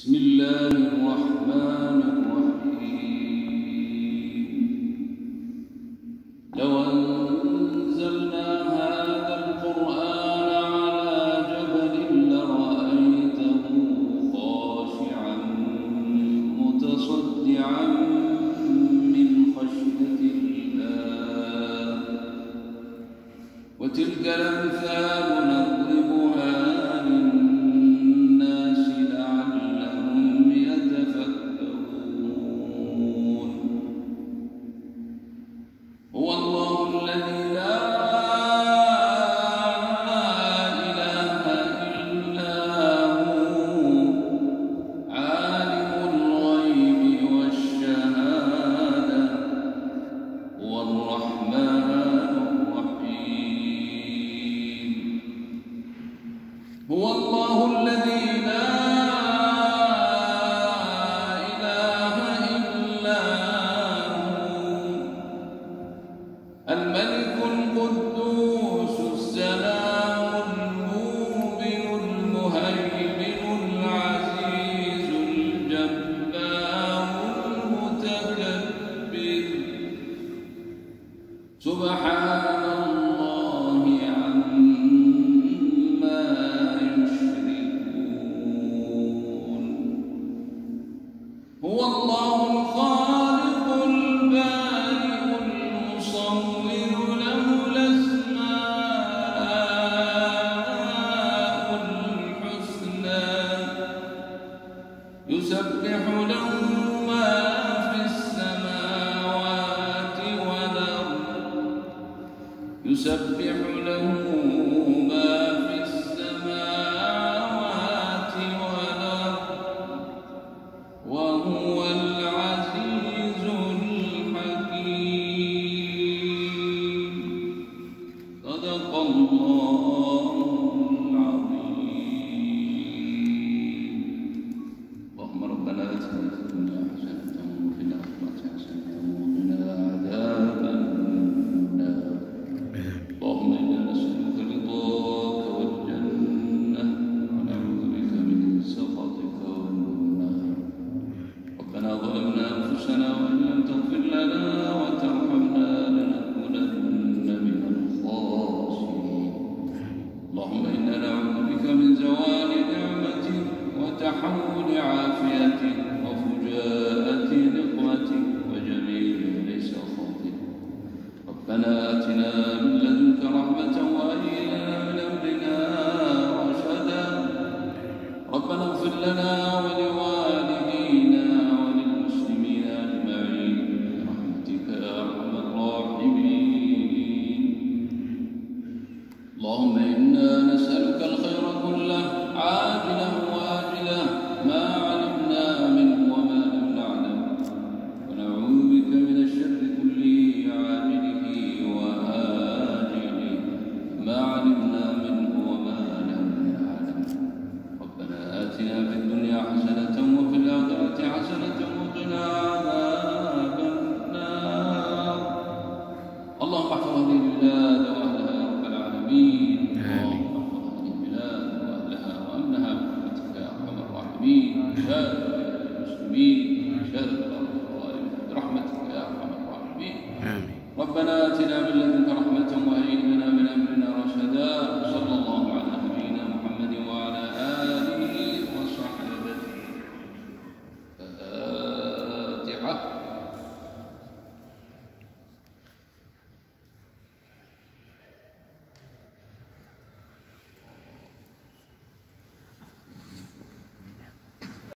بسم الله الرحمن الرحيم. لو أنزلنا هذا القرآن على جبل لرأيته خاشعا متصدعا من خشية الله. وتلك الأمثال نضربها للناس لعلهم يتفكرون. هو الله الذي لا إله إلا هو عالم الغيب والشهادة هو الرحمن الرحيم. هو الله الذي لا إله إلا هو الملك القدوس السلام المؤمن المهيمن العزيز الجبار المتكبر. سبحان الله عما يشركون. هو الله الخالق البارئ المصور له الأسماء الحسنى يسبح له ما في السماوات والأرض يسبح له ما في السماوات والأرض وهو العزيز الحكيم. صدق الله العظيم. اللهم ربنا آتنا في الدنيا حسنة وفي الآخرة حسنة وقنا عذاب النار. اللهم إنا نسألك رضاك والجنة ونعوذ بك من سخطك والنار. ربنا ظلمنا أنفسنا وإن لم تغفر لنا وترحمنا لنكونن من الخاسرين. اللهم إنا نعوذ بك من زوال نعمتك وتحول عافيتك وفجاءة نقمتك وجميل سخطك. ربنا آتنا من لدنك رحمة وهيئ لنا من أمرنا رشدا. ربنا اغفر لنا ولوالدينا وللمسلمين أجمعين برحمتك يا أرحم الراحمين. اللهم إنا نسألك الخير كله عاجله وآجله ما علمنا منه وما لم نعلم ونعوذ بك من الشر كله عاجله وآجله ما علمنا منه وما لم نعلم. ربنا آتنا في الدنيا حسنة وفي الآخرة حسنة وقنا عذاب النار. اللهم احفظ هذه البلاد وأهلها يا رب العالمين. اللهم احفظ هذه البلاد وأهلها وأمنها برحمتك يا أرحم الراحمين. شارك المسلمين شارك الأرض برحمتك يا أرحم الراحمين. ربنا آتنا من